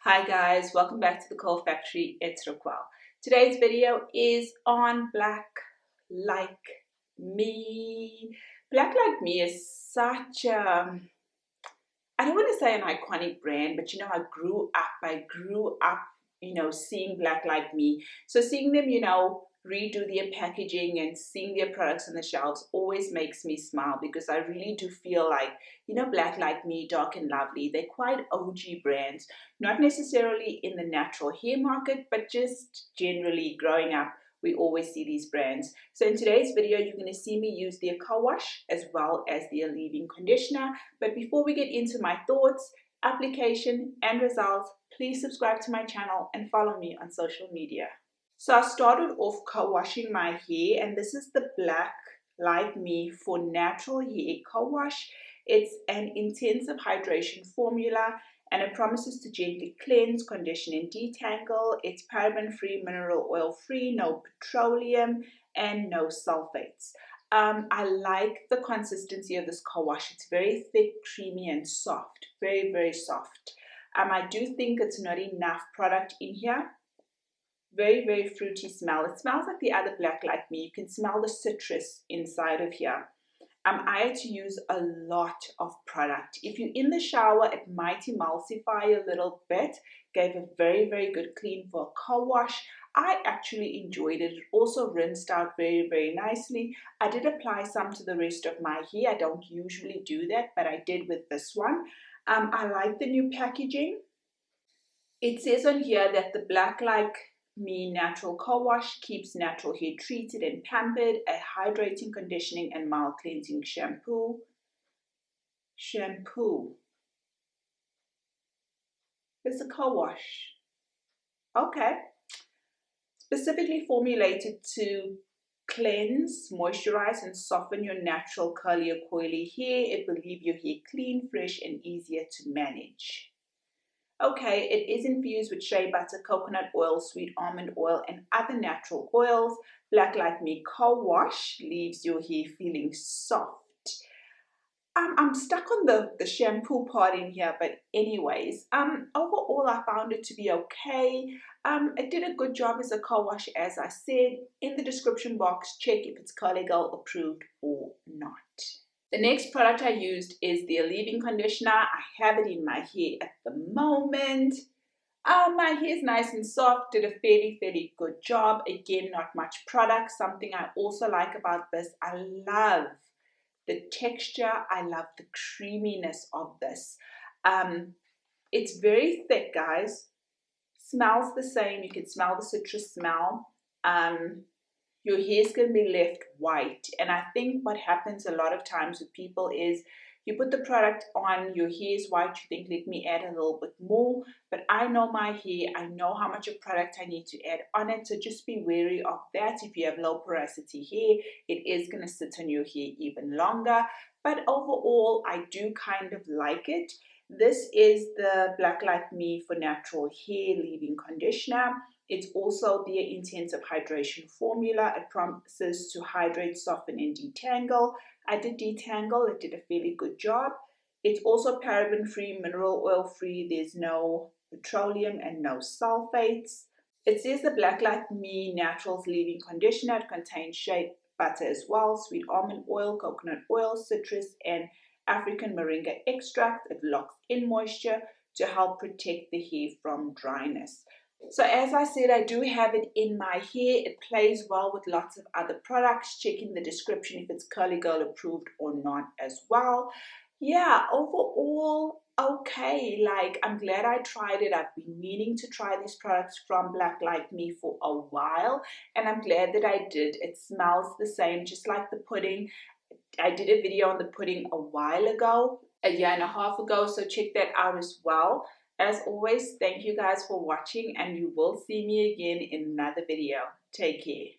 Hi guys, welcome back to the Coal Factory. It's Raquel. Today's video is on Black Like Me. Black Like Me is such a, I don't want to say an iconic brand, but I grew up, seeing Black Like Me. So seeing them, redo their packaging and seeing their products on the shelves always makes me smile because I really do feel like, Black Like Me, Dark and Lovely, they're quite OG brands, not necessarily in the natural hair market, but just generally growing up, we always see these brands. So in today's video, you're going to see me use their Co-wash as well as their Leave-in Conditioner. But before we get into my thoughts, application and results, please subscribe to my channel and follow me on social media. So I started off co-washing my hair, and this is the Black Like Me for Natural Hair Co-wash. It's an intensive hydration formula and it promises to gently cleanse, condition and detangle. It's paraben-free, mineral oil-free, no petroleum and no sulfates. I like the consistency of this co-wash. It's very thick, creamy and soft, very, very soft. I do think it's not enough product in here. Very, very fruity smell. It smells like the other Black Like Me. You can smell the citrus inside of here. I had to use a lot of product. If you're in the shower, it might emulsify a little bit. Gave a very, very good clean for a co-wash. I actually enjoyed it. It also rinsed out very, very nicely. I did apply some to the rest of my hair. I don't usually do that, but I did with this one. I like the new packaging. It says on here that the Black Like Me Natural Co-wash keeps natural hair treated and pampered, a hydrating, conditioning and mild cleansing shampoo. It's a co-wash. Okay. Specifically formulated to cleanse, moisturize and soften your natural curly or coily hair. It will leave your hair clean, fresh and easier to manage. Okay, it is infused with shea butter, coconut oil, sweet almond oil, and other natural oils. Black Like Me Co-wash leaves your hair feeling soft. I'm stuck on the shampoo part in here, but anyways, overall I found it to be okay. It did a good job as a co-wash, as I said. In the description box, check if it's Curly Girl approved or not. The next product I used is the Leave-in Conditioner. I have it in my hair at the moment. My hair is nice and soft, did a fairly good job. Again, not much product. Something I also like about this, I love the texture. I love the creaminess of this. It's very thick, guys. Smells the same. You can smell the citrus smell. Your hair's going to be left white. And I think what happens a lot of times with people is you put the product on, your hair is white, you think, let me add a little bit more. But I know my hair, I know how much of product I need to add on it. So just be wary of that. If you have low porosity hair, it is going to sit on your hair even longer. But overall, I do kind of like it. This is the Black Like Me for Natural Hair Leave-in Conditioner. It's also their intensive hydration formula. It promises to hydrate, soften, and detangle. I did detangle. It did a fairly good job. It's also paraben-free, mineral oil-free. There's no petroleum and no sulfates. It says the Black Like Me Naturals Leave-in Conditioner. It contains shea butter as well, sweet almond oil, coconut oil, citrus, and African moringa extract. It locks in moisture to help protect the hair from dryness. So as I said, I do have it in my hair. It plays well with lots of other products. Check in the description if it's Curly Girl approved or not as well. Yeah, overall, okay. Like, I'm glad I tried it. I've been meaning to try these products from Black Like Me for a while, and I'm glad that I did. It smells the same, just like the pudding. I did a video on the pudding a while ago, a year and a half ago, so check that out as well. As always, thank you guys for watching, and you will see me again in another video. Take care.